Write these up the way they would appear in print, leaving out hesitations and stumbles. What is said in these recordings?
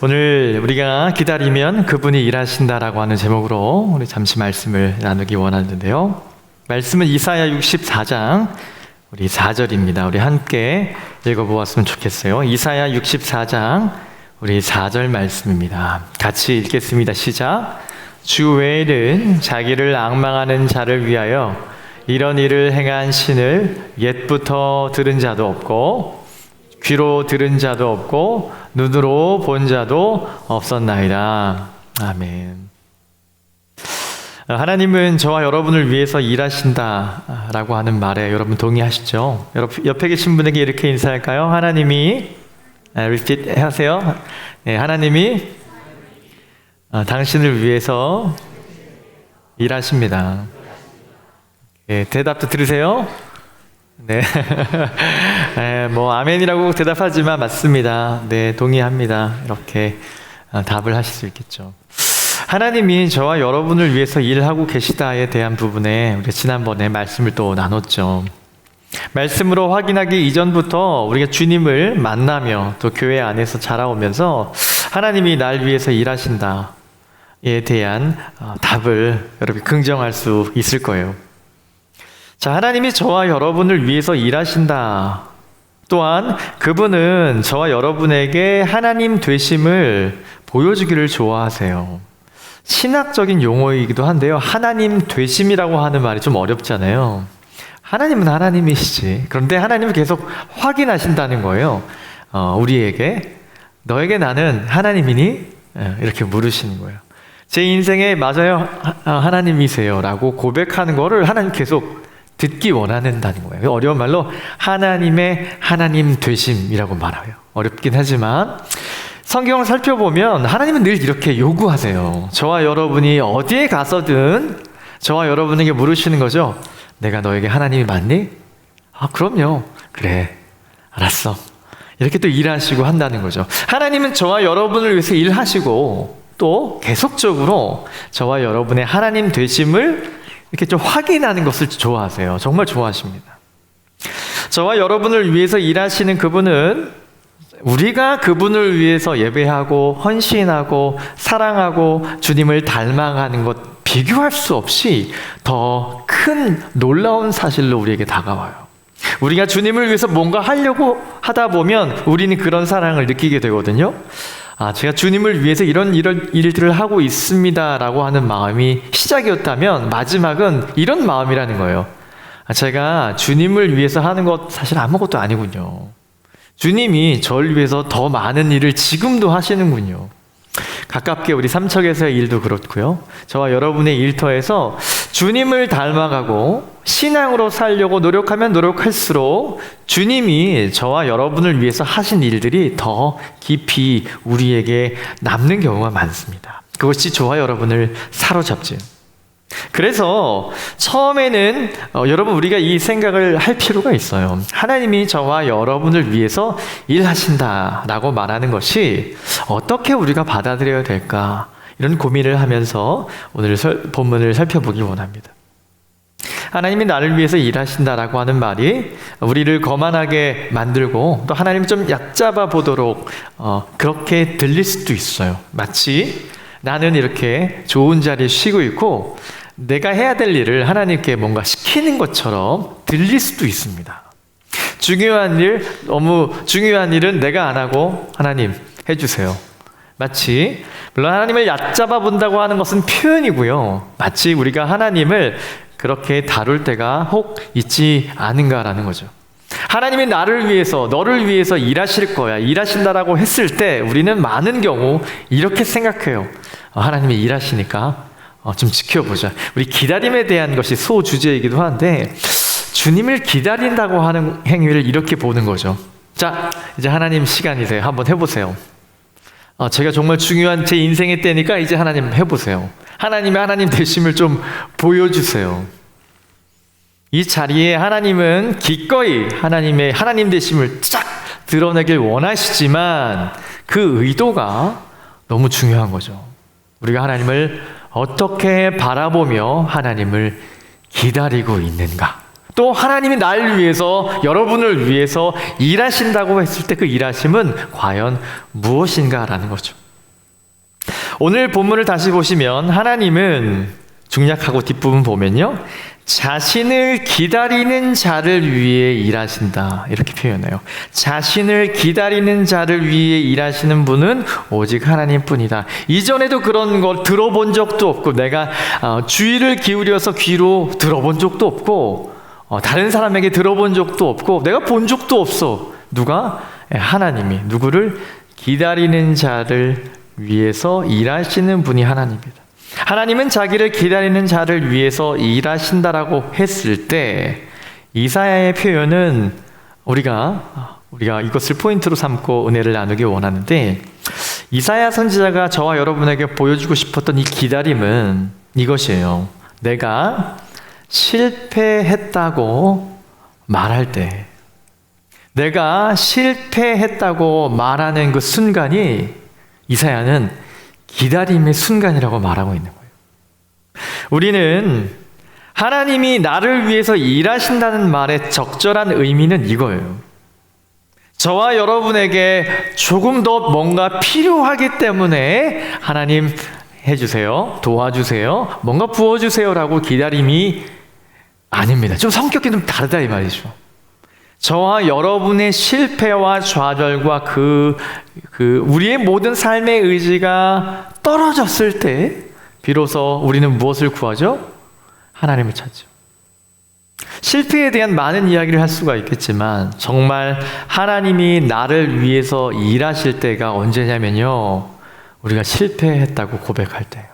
오늘 우리가 기다리면 그분이 일하신다라고 하는 제목으로 우리 잠시 말씀을 나누기 원하는데요. 말씀은 이사야 64장 우리 4절입니다. 우리 함께 읽어보았으면 좋겠어요. 이사야 64장 우리 4절 말씀입니다. 같이 읽겠습니다. 시작. 주 외에는 자기를 앙망하는 자를 위하여 이런 일을 행한 신을 옛부터 들은 자도 없고 귀로 들은 자도 없고 눈으로 본 자도 없었나이다. 아멘. 하나님은 저와 여러분을 위해서 일하신다라고 하는 말에 여러분 동의하시죠? 옆에 계신 분에게 이렇게 인사할까요? 하나님이 repeat 하세요. 네, 하나님이 당신을 위해서 일하십니다. 네, 대답도 들으세요? 네. 네, 아멘이라고 대답하지만 맞습니다. 네, 동의합니다. 이렇게 답을 하실 수 있겠죠. 하나님이 저와 여러분을 위해서 일하고 계시다에 대한 부분에 우리가 지난번에 말씀을 또 나눴죠. 말씀으로 확인하기 이전부터 우리가 주님을 만나며 또 교회 안에서 자라오면서 하나님이 날 위해서 일하신다에 대한 답을 여러분이 긍정할 수 있을 거예요. 자, 하나님이 저와 여러분을 위해서 일하신다. 또한 그분은 저와 여러분에게 하나님 되심을 보여주기를 좋아하세요. 신학적인 용어이기도 한데요. 하나님 되심이라고 하는 말이 좀 어렵잖아요. 하나님은 하나님이시지. 그런데 하나님은 계속 확인하신다는 거예요. 우리에게 너에게 나는 하나님이니? 이렇게 물으시는 거예요. 제 인생에 맞아요. 하나님이세요. 라고 고백하는 거를 하나님 계속 듣기 원한다는 거예요. 어려운 말로 하나님의 하나님 되심이라고 말해요. 어렵긴 하지만 성경을 살펴보면 하나님은 늘 이렇게 요구하세요. 저와 여러분이 어디에 가서든 저와 여러분에게 물으시는 거죠. 내가 너에게 하나님이 맞니? 그럼요. 그래, 알았어. 이렇게 또 일하시고 한다는 거죠. 하나님은 저와 여러분을 위해서 일하시고 또 계속적으로 저와 여러분의 하나님 되심을 이렇게 좀 확인하는 것을 좋아하세요. 정말 좋아하십니다. 저와 여러분을 위해서 일하시는 그분은 우리가 그분을 위해서 예배하고 헌신하고 사랑하고 주님을 닮아가는 것 비교할 수 없이 더 큰 놀라운 사실로 우리에게 다가와요. 우리가 주님을 위해서 뭔가 하려고 하다 보면 우리는 그런 사랑을 느끼게 되거든요. 제가 주님을 위해서 이런 일들을 하고 있습니다라고 하는 마음이 시작이었다면 마지막은 이런 마음이라는 거예요. 제가 주님을 위해서 하는 것 사실 아무것도 아니군요. 주님이 저를 위해서 더 많은 일을 지금도 하시는군요. 가깝게 우리 삼척에서의 일도 그렇고요. 저와 여러분의 일터에서 주님을 닮아가고 신앙으로 살려고 노력하면 노력할수록 주님이 저와 여러분을 위해서 하신 일들이 더 깊이 우리에게 남는 경우가 많습니다. 그것이 저와 여러분을 사로잡죠. 그래서 처음에는 여러분 우리가 이 생각을 할 필요가 있어요. 하나님이 저와 여러분을 위해서 일하신다라고 말하는 것이 어떻게 우리가 받아들여야 될까, 이런 고민을 하면서 오늘 본문을 살펴보기 원합니다. 하나님이 나를 위해서 일하신다라고 하는 말이 우리를 거만하게 만들고 또 하나님 좀 얕잡아 보도록 그렇게 들릴 수도 있어요. 마치 나는 이렇게 좋은 자리에 쉬고 있고 내가 해야 될 일을 하나님께 뭔가 시키는 것처럼 들릴 수도 있습니다. 너무 중요한 일은 내가 안 하고 하나님 해주세요. 마치 물론 하나님을 얕잡아 본다고 하는 것은 표현이고요. 마치 우리가 하나님을 그렇게 다룰 때가 혹 있지 않은가라는 거죠. 하나님이 나를 위해서, 너를 위해서 일하실 거야, 일하신다라고 했을 때 우리는 많은 경우 이렇게 생각해요. 하나님이 일하시니까 좀 지켜보자. 우리 기다림에 대한 것이 소주제이기도 한데 주님을 기다린다고 하는 행위를 이렇게 보는 거죠. 자, 이제 하나님 시간이세요. 한번 해보세요. 제가 정말 중요한 제 인생의 때니까 이제 하나님 해보세요. 하나님의 하나님 되심을 좀 보여주세요. 이 자리에 하나님은 기꺼이 하나님의 하나님 되심을 쫙 드러내길 원하시지만 그 의도가 너무 중요한 거죠. 우리가 하나님을 어떻게 바라보며 하나님을 기다리고 있는가. 또 하나님이 나를 위해서, 여러분을 위해서 일하신다고 했을 때 그 일하심은 과연 무엇인가라는 거죠. 오늘 본문을 다시 보시면 하나님은 중략하고 뒷부분 보면요, 자신을 기다리는 자를 위해 일하신다 이렇게 표현해요. 자신을 기다리는 자를 위해 일하시는 분은 오직 하나님뿐이다. 이전에도 그런 걸 들어본 적도 없고, 내가 주의를 기울여서 귀로 들어본 적도 없고, 다른 사람에게 들어본 적도 없고, 내가 본 적도 없어. 누가? 하나님이 누구를? 기다리는 자를 위해서 일하시는 분이 하나님입니다. 하나님은 자기를 기다리는 자를 위해서 일하신다라고 했을 때, 이사야의 표현은 우리가 이것을 포인트로 삼고 은혜를 나누기 원하는데, 이사야 선지자가 저와 여러분에게 보여주고 싶었던 이 기다림은 이것이에요. 내가 실패했다고 말할 때, 내가 실패했다고 말하는 그 순간이 이사야는 기다림의 순간이라고 말하고 있는 거예요. 우리는 하나님이 나를 위해서 일하신다는 말의 적절한 의미는 이거예요. 저와 여러분에게 조금 더 뭔가 필요하기 때문에 하나님 해주세요, 도와주세요, 뭔가 부어주세요라고 기다림이 아닙니다. 좀 성격이 좀 다르다 이 말이죠. 저와 여러분의 실패와 좌절과 우리의 모든 삶의 의지가 떨어졌을 때 비로소 우리는 무엇을 구하죠? 하나님을 찾죠. 실패에 대한 많은 이야기를 할 수가 있겠지만, 정말 하나님이 나를 위해서 일하실 때가 언제냐면요, 우리가 실패했다고 고백할 때예요.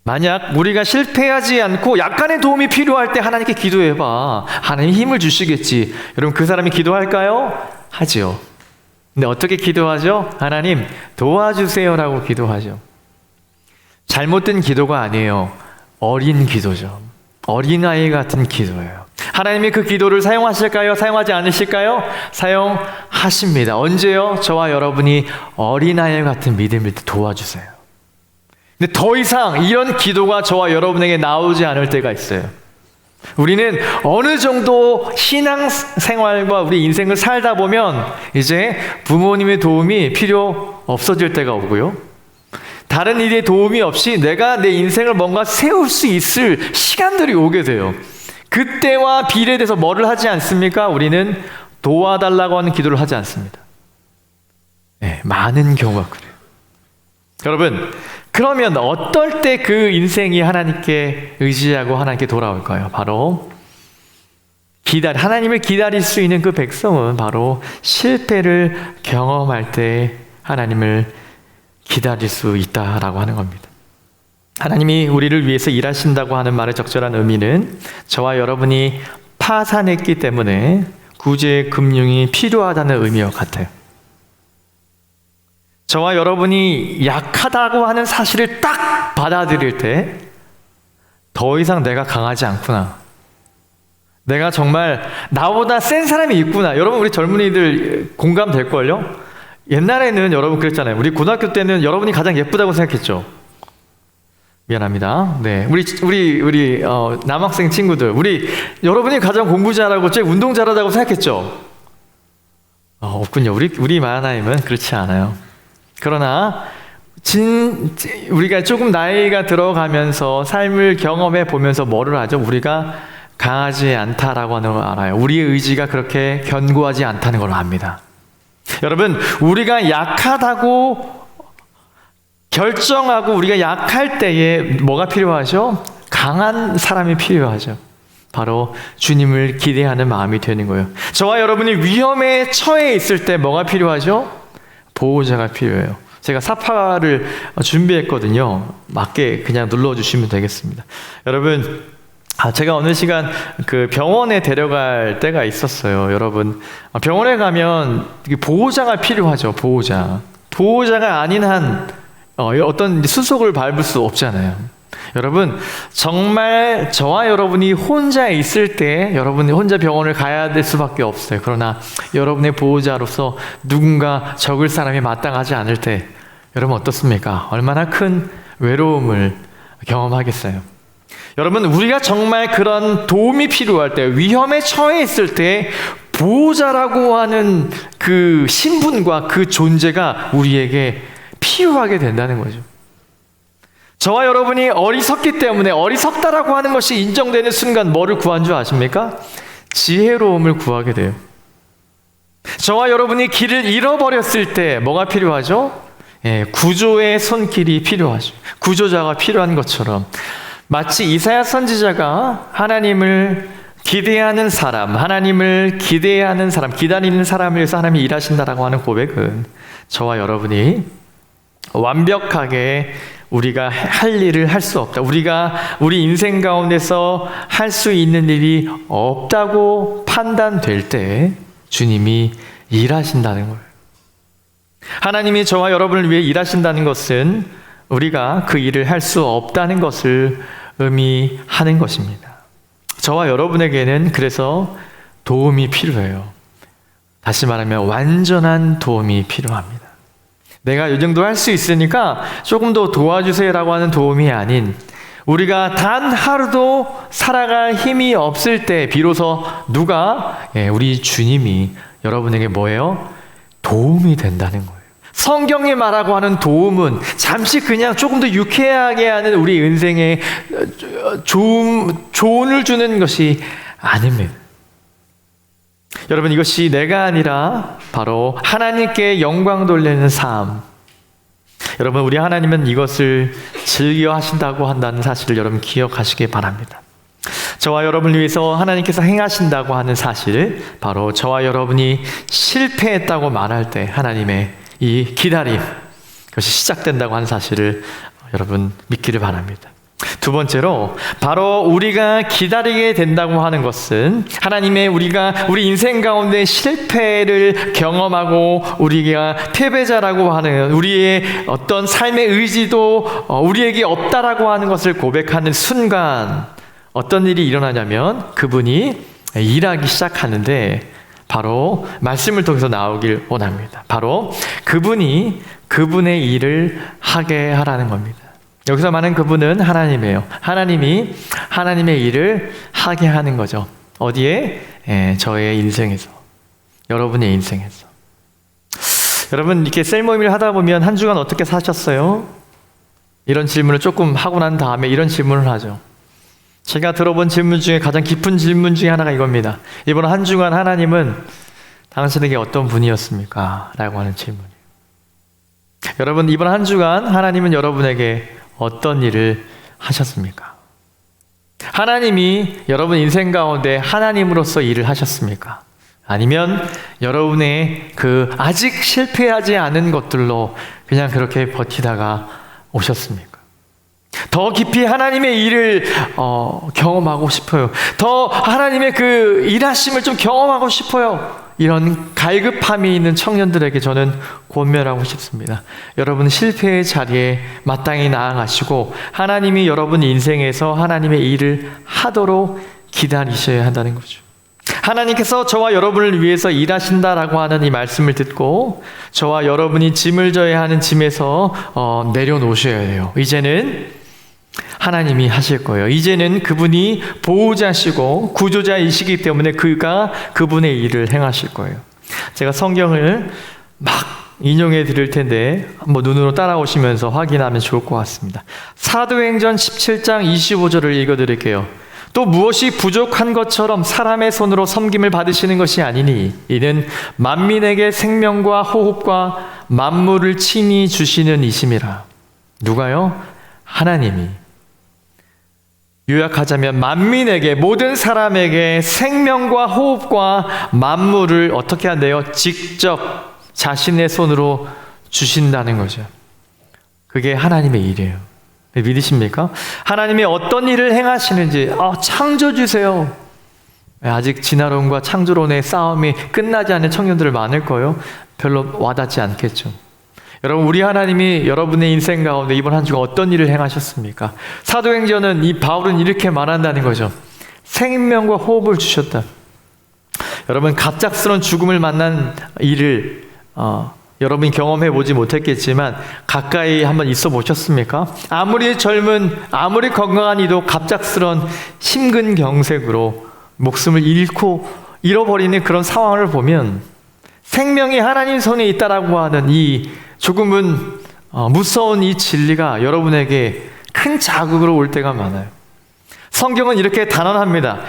만약 우리가 실패하지 않고 약간의 도움이 필요할 때 하나님께 기도해봐. 하나님 힘을 주시겠지. 여러분, 그 사람이 기도할까요? 하지요. 근데 어떻게 기도하죠? 하나님 도와주세요라고 기도하죠. 잘못된 기도가 아니에요. 어린 기도죠. 어린아이 같은 기도예요. 하나님이 그 기도를 사용하실까요? 사용하지 않으실까요? 사용하십니다. 언제요? 저와 여러분이 어린아이 같은 믿음일 때 도와주세요. 근데 더 이상 이런 기도가 저와 여러분에게 나오지 않을 때가 있어요. 우리는 어느 정도 신앙생활과 우리 인생을 살다 보면 이제 부모님의 도움이 필요 없어질 때가 오고요, 다른 일의 도움이 없이 내가 내 인생을 뭔가 세울 수 있을 시간들이 오게 돼요. 그때와 비례돼서 뭐를 하지 않습니까? 우리는 도와달라고 하는 기도를 하지 않습니다. 네, 많은 경우가 그래요. 여러분, 그러면 어떨 때 그 인생이 하나님께 의지하고 하나님께 돌아올까요? 바로 하나님을 기다릴 수 있는 그 백성은 바로 실패를 경험할 때 하나님을 기다릴 수 있다라고 하는 겁니다. 하나님이 우리를 위해서 일하신다고 하는 말의 적절한 의미는 저와 여러분이 파산했기 때문에 구제의 금융이 필요하다는 의미와 같아요. 저와 여러분이 약하다고 하는 사실을 딱 받아들일 때 더 이상 내가 강하지 않구나, 내가 정말 나보다 센 사람이 있구나. 여러분, 우리 젊은이들 공감될걸요? 옛날에는 여러분 그랬잖아요. 우리 고등학교 때는 여러분이 가장 예쁘다고 생각했죠. 미안합니다. 네, 우리 남학생 친구들, 여러분이 가장 공부 잘하고 제일 운동 잘하다고 생각했죠. 없군요. 우리 마하나임은 그렇지 않아요. 그러나 우리가 조금 나이가 들어가면서 삶을 경험해 보면서 뭐를 하죠? 우리가 강하지 않다라고 하는 걸 알아요. 우리의 의지가 그렇게 견고하지 않다는 걸 압니다. 여러분, 우리가 약하다고 결정하고 우리가 약할 때에 뭐가 필요하죠? 강한 사람이 필요하죠. 바로 주님을 기대하는 마음이 되는 거예요. 저와 여러분이 위험에 처해 있을 때 뭐가 필요하죠? 보호자가 필요해요. 제가 사파를 준비했거든요. 맞게 그냥 눌러주시면 되겠습니다. 여러분, 제가 어느 시간 그 병원에 데려갈 때가 있었어요. 여러분, 병원에 가면 보호자가 필요하죠. 보호자가 아닌 한 어떤 수속을 밟을 수 없잖아요. 여러분, 정말 저와 여러분이 혼자 있을 때 여러분이 혼자 병원을 가야 될 수밖에 없어요. 그러나 여러분의 보호자로서 누군가 적을 사람이 마땅하지 않을 때 여러분 어떻습니까? 얼마나 큰 외로움을 경험하겠어요. 여러분, 우리가 정말 그런 도움이 필요할 때, 위험에 처해 있을 때 보호자라고 하는 그 신분과 그 존재가 우리에게 필요하게 된다는 거죠. 저와 여러분이 어리석기 때문에 어리석다라고 하는 것이 인정되는 순간 뭐를 구한 줄 아십니까? 지혜로움을 구하게 돼요. 저와 여러분이 길을 잃어버렸을 때 뭐가 필요하죠? 구조의 손길이 필요하죠. 구조자가 필요한 것처럼 마치 이사야 선지자가 하나님을 기대하는 사람, 하나님을 기대하는 사람, 기다리는 사람을 위해서 하나님이 일하신다라고 하는 고백은 저와 여러분이 완벽하게 우리가 할 일을 할 수 없다. 우리가 우리 인생 가운데서 할 수 있는 일이 없다고 판단될 때 주님이 일하신다는 거예요. 하나님이 저와 여러분을 위해 일하신다는 것은 우리가 그 일을 할 수 없다는 것을 의미하는 것입니다. 저와 여러분에게는 그래서 도움이 필요해요. 다시 말하면 완전한 도움이 필요합니다. 내가 이 정도 할 수 있으니까 조금 더 도와주세요라고 하는 도움이 아닌 우리가 단 하루도 살아갈 힘이 없을 때 비로소 누가 우리 주님이 여러분에게 뭐예요? 도움이 된다는 거예요. 성경이 말하고 하는 도움은 잠시 그냥 조금 더 유쾌하게 하는 우리 인생에 조언을 주는 것이 아닙니다. 여러분, 이것이 내가 아니라 바로 하나님께 영광 돌리는 삶. 여러분, 우리 하나님은 이것을 즐겨 하신다고 한다는 사실을 여러분 기억하시기 바랍니다. 저와 여러분을 위해서 하나님께서 행하신다고 하는 사실, 바로 저와 여러분이 실패했다고 말할 때 하나님의 이 기다림, 그것이 시작된다고 하는 사실을 여러분 믿기를 바랍니다. 두 번째로 바로 우리가 기다리게 된다고 하는 것은 하나님의 우리 인생 가운데 실패를 경험하고 우리가 패배자라고 하는 우리의 어떤 삶의 의지도 우리에게 없다라고 하는 것을 고백하는 순간 어떤 일이 일어나냐면 그분이 일하기 시작하는데 바로 말씀을 통해서 나오길 원합니다. 바로 그분이 그분의 일을 하게 하라는 겁니다. 여기서 말하는 그분은 하나님이에요. 하나님이 하나님의 일을 하게 하는 거죠. 어디에? 저의 인생에서, 여러분의 인생에서. 여러분, 이렇게 셀 모임을 하다 보면 한 주간 어떻게 사셨어요? 이런 질문을 조금 하고 난 다음에 이런 질문을 하죠. 제가 들어본 질문 중에 가장 깊은 질문 중에 하나가 이겁니다. 이번 한 주간 하나님은 당신에게 어떤 분이었습니까? 라고 하는 질문이에요. 여러분, 이번 한 주간 하나님은 여러분에게 어떤 일을 하셨습니까? 하나님이 여러분 인생 가운데 하나님으로서 일을 하셨습니까? 아니면 여러분의 그 아직 실패하지 않은 것들로 그냥 그렇게 버티다가 오셨습니까? 더 깊이 하나님의 일을 경험하고 싶어요. 더 하나님의 그 일하심을 좀 경험하고 싶어요. 이런 갈급함이 있는 청년들에게 저는 권면하고 싶습니다. 여러분 실패의 자리에 마땅히 나아가시고 하나님이 여러분 인생에서 하나님의 일을 하도록 기다리셔야 한다는 거죠. 하나님께서 저와 여러분을 위해서 일하신다라고 하는 이 말씀을 듣고 저와 여러분이 짐을 져야 하는 짐에서 내려놓으셔야 해요. 이제는 하나님이 하실 거예요. 이제는 그분이 보호자시고 구조자이시기 때문에 그분의 일을 행하실 거예요. 제가 성경을 막 인용해 드릴 텐데 한번 눈으로 따라오시면서 확인하면 좋을 것 같습니다. 사도행전 17장 25절을 읽어 드릴게요. 또 무엇이 부족한 것처럼 사람의 손으로 섬김을 받으시는 것이 아니니 이는 만민에게 생명과 호흡과 만물을 친히 주시는 이심이라. 누가요? 하나님이. 요약하자면 만민에게, 모든 사람에게 생명과 호흡과 만물을 어떻게 한대요? 직접 자신의 손으로 주신다는 거죠. 그게 하나님의 일이에요. 믿으십니까? 하나님이 어떤 일을 행하시는지 창조주세요. 아직 진화론과 창조론의 싸움이 끝나지 않은 청년들 많을 거예요. 별로 와닿지 않겠죠. 여러분, 우리 하나님이 여러분의 인생 가운데 이번 한 주가 어떤 일을 행하셨습니까? 사도행전은 이 바울은 이렇게 말한다는 거죠. 생명과 호흡을 주셨다. 여러분, 갑작스러운 죽음을 만난 일을 여러분이 경험해 보지 못했겠지만 가까이 한번 있어 보셨습니까? 아무리 젊은, 아무리 건강한 이도 갑작스러운 심근경색으로 목숨을 잃어버리는 그런 상황을 보면 생명이 하나님 손에 있다라고 하는 이 조금은 무서운 이 진리가 여러분에게 큰 자극으로 올 때가 많아요. 성경은 이렇게 단언합니다.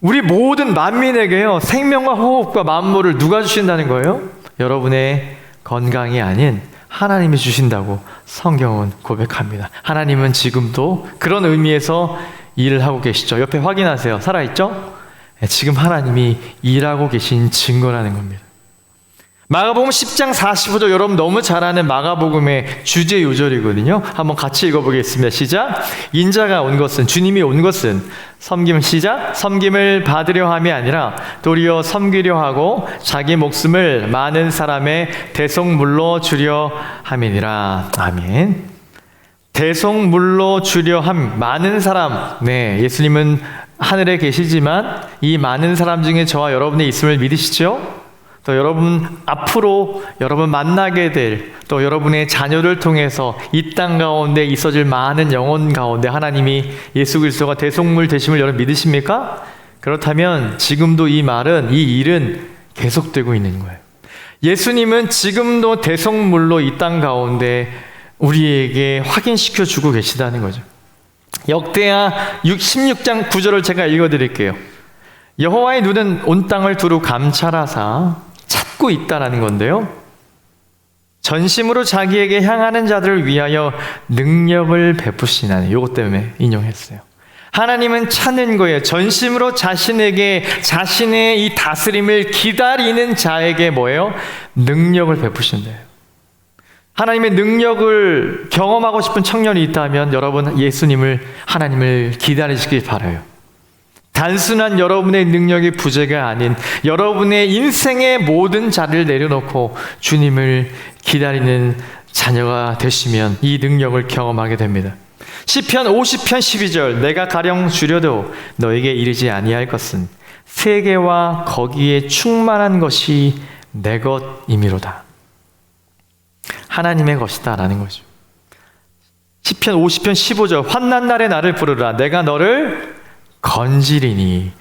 우리 모든 만민에게요, 생명과 호흡과 만물을 누가 주신다는 거예요? 여러분의 건강이 아닌 하나님이 주신다고 성경은 고백합니다. 하나님은 지금도 그런 의미에서 일을 하고 계시죠. 옆에 확인하세요. 살아있죠? 지금 하나님이 일하고 계신 증거라는 겁니다. 마가복음 10장 45절, 여러분 너무 잘 아는 마가복음의 주제 요절이거든요. 한번 같이 읽어보겠습니다. 시작. 인자가 온 것은, 주님이 온 것은 시작. 섬김을 받으려 함이 아니라 도리어 섬기려 하고 자기 목숨을 많은 사람의 대속물로 주려 함이니라. 아멘. 대속물로 주려 함, 많은 사람. 네, 예수님은 하늘에 계시지만 이 많은 사람 중에 저와 여러분의 있음을 믿으시죠? 또 여러분 앞으로 여러분 만나게 될, 또 여러분의 자녀를 통해서 이 땅 가운데 있어질 많은 영혼 가운데 하나님이 예수 그리스도가 대속물 되심을 여러분 믿으십니까? 그렇다면 지금도 이 일은 계속되고 있는 거예요. 예수님은 지금도 대속물로 이 땅 가운데 우리에게 확인시켜 주고 계시다는 거죠. 역대하 16장 9절을 제가 읽어드릴게요. 여호와의 눈은 온 땅을 두루 감찰하사 찾고 있다라는 건데요, 전심으로 자기에게 향하는 자들을 위하여 능력을 베푸시나니, 요것 때문에 인용했어요. 하나님은 찾는 거예요. 전심으로 자신의 이 다스림을 기다리는 자에게 뭐예요? 능력을 베푸신대요. 하나님의 능력을 경험하고 싶은 청년이 있다면 여러분 하나님을 기다리시길 바라요. 단순한 여러분의 능력의 부재가 아닌 여러분의 인생의 모든 자리를 내려놓고 주님을 기다리는 자녀가 되시면 이 능력을 경험하게 됩니다. 시편 50편 12절, 내가 가령 주려도 너에게 이르지 아니할 것은 세계와 거기에 충만한 것이 내 것임이로다. 하나님의 것이다 라는 거죠. 시편 50편 15절, 환난 날에 나를 부르라. 내가 너를 건지리니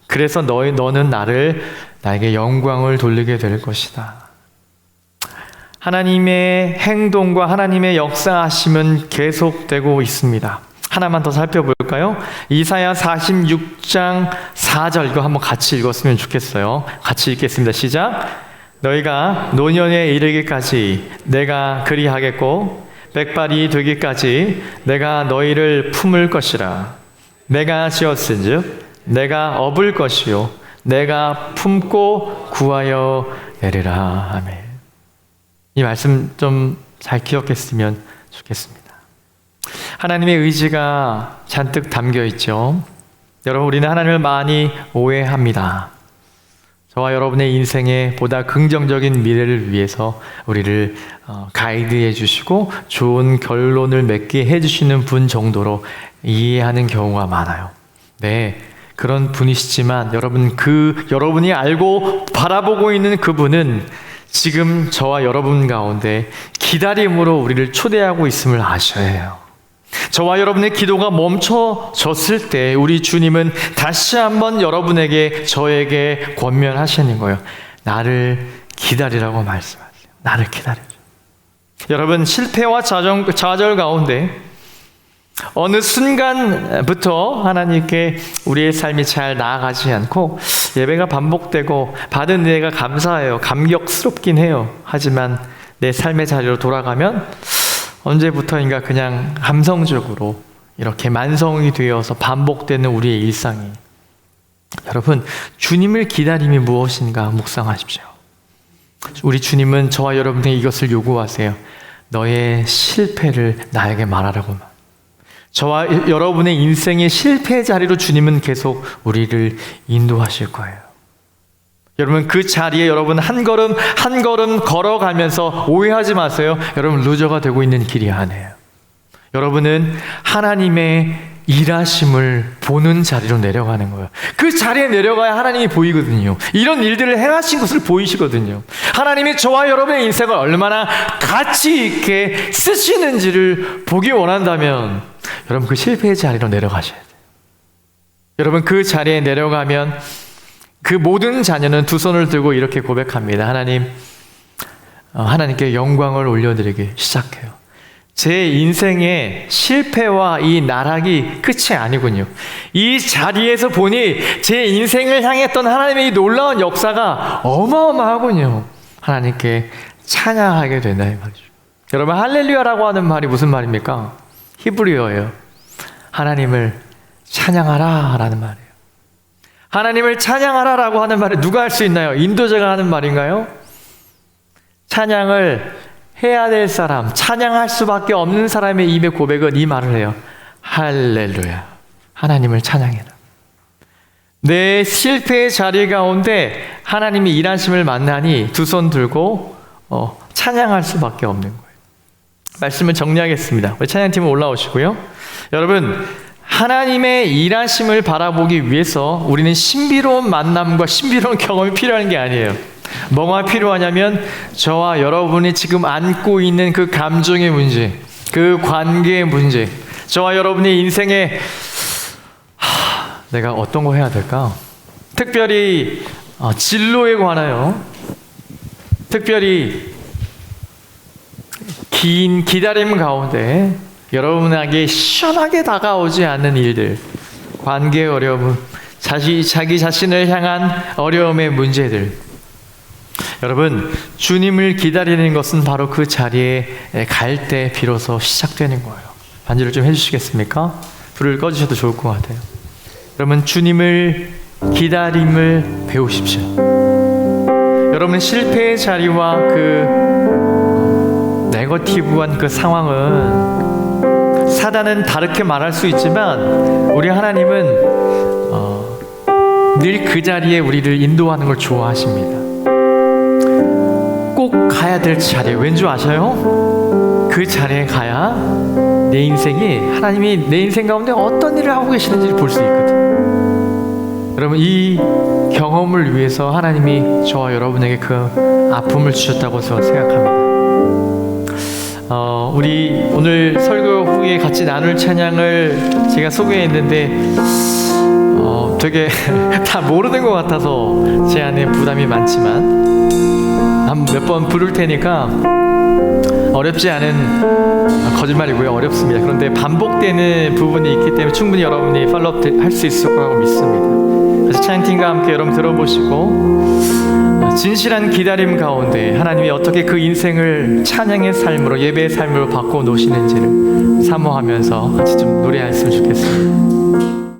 그래서 너는 나에게 영광을 돌리게 될 것이다. 하나님의 행동과 하나님의 역사하심은 계속되고 있습니다. 하나만 더 살펴볼까요? 이사야 46장 4절, 이거 한번 같이 읽었으면 좋겠어요. 같이 읽겠습니다. 시작. 너희가 노년에 이르기까지 내가 그리하겠고 백발이 되기까지 내가 너희를 품을 것이라. 내가 지었은즉 내가 업을 것이요 내가 품고 구하여 내리라. 아멘. 이 말씀 좀 잘 기억했으면 좋겠습니다. 하나님의 의지가 잔뜩 담겨 있죠. 여러분, 우리는 하나님을 많이 오해합니다. 저와 여러분의 인생에 보다 긍정적인 미래를 위해서 우리를 가이드해 주시고 좋은 결론을 맺게 해주시는 분 정도로 이해하는 경우가 많아요. 네, 그런 분이시지만 여러분이 알고 바라보고 있는 그분은 지금 저와 여러분 가운데 기다림으로 우리를 초대하고 있음을 아셔야 해요. 저와 여러분의 기도가 멈춰졌을 때 우리 주님은 다시 한번 저에게 권면하시는 거예요. 나를 기다리라고 말씀하세요. 나를 기다려줘. 여러분, 실패와 좌절 가운데 어느 순간부터 하나님께 우리의 삶이 잘 나아가지 않고 예배가 반복되고 받은 은혜가 감사해요. 감격스럽긴 해요. 하지만 내 삶의 자리로 돌아가면 언제부터인가 그냥 감성적으로 이렇게 만성이 되어서 반복되는 우리의 일상이. 여러분, 주님을 기다림이 무엇인가 묵상하십시오. 우리 주님은 저와 여러분에게 이것을 요구하세요. 너의 실패를 나에게 말하라고. 저와 여러분의 인생의 실패의 자리로 주님은 계속 우리를 인도하실 거예요. 여러분, 그 자리에 여러분 한 걸음 한 걸음 걸어가면서 오해하지 마세요. 여러분, 루저가 되고 있는 길이 아니에요. 여러분은 하나님의 일하심을 보는 자리로 내려가는 거예요. 그 자리에 내려가야 하나님이 보이거든요. 이런 일들을 행하신 것을 보이시거든요. 하나님이 저와 여러분의 인생을 얼마나 가치 있게 쓰시는지를 보기 원한다면 여러분 그 실패의 자리로 내려가셔야 돼요. 여러분, 그 자리에 내려가면 그 모든 자녀는 두 손을 들고 이렇게 고백합니다. 하나님께 영광을 올려드리기 시작해요. 제 인생의 실패와 이 나락이 끝이 아니군요. 이 자리에서 보니 제 인생을 향했던 하나님의 이 놀라운 역사가 어마어마하군요. 하나님께 찬양하게 된다 이 말이죠. 여러분, 할렐루야라고 하는 말이 무슨 말입니까? 히브리어예요. 하나님을 찬양하라 라는 말이에요. 하나님을 찬양하라 라고 하는 말을 누가 할 수 있나요? 인도자가 하는 말인가요? 찬양을 해야 될 사람, 찬양할 수밖에 없는 사람의 입의 고백은 이 말을 해요. 할렐루야. 하나님을 찬양해라. 내 실패의 자리 가운데 하나님이 일하심을 만나니 두 손 들고 찬양할 수밖에 없는 거예요. 말씀을 정리하겠습니다. 우리 찬양팀은 올라오시고요. 여러분, 하나님의 일하심을 바라보기 위해서 우리는 신비로운 만남과 신비로운 경험이 필요한 게 아니에요. 뭐가 필요하냐면 저와 여러분이 지금 안고 있는 그 감정의 문제, 그 관계의 문제, 저와 여러분의 인생에 내가 어떤 거 해야 될까? 특별히 진로에 관하여, 특별히 긴 기다림 가운데 여러분에게 시원하게 다가오지 않는 일들, 관계의 어려움, 자기 자신을 향한 어려움의 문제들. 여러분, 주님을 기다리는 것은 바로 그 자리에 갈 때 비로소 시작되는 거예요. 반주를 좀 해주시겠습니까? 불을 꺼주셔도 좋을 것 같아요. 여러분, 주님을 기다림을 배우십시오. 여러분, 실패의 자리와 그 네거티브한 그 상황은 사단은 다르게 말할 수 있지만 우리 하나님은 늘 그 자리에 우리를 인도하는 걸 좋아하십니다. 꼭 가야 될 자리에, 왠지 아셔요? 그 자리에 가야 내 인생이, 하나님이 내 인생 가운데 어떤 일을 하고 계시는지를 볼 수 있거든. 여러분, 이 경험을 위해서 하나님이 저와 여러분에게 그 아픔을 주셨다고 생각합니다. 우리 오늘 설교 후에 같이 나눌 찬양을 제가 소개했는데 되게 다 모르는 것 같아서 제 안에 부담이 많지만 한 몇 번 부를 테니까 어렵지 않은, 거짓말이고요, 어렵습니다. 그런데 반복되는 부분이 있기 때문에 충분히 여러분이 팔로업 할 수 있을 거라고 믿습니다. 그래서 찬양팀과 함께 여러분 들어보시고 진실한 기다림 가운데 하나님이 어떻게 그 인생을 찬양의 삶으로, 예배의 삶으로 바꿔 놓으시는지를 사모하면서 같이 좀 노래했으면 좋겠습니다.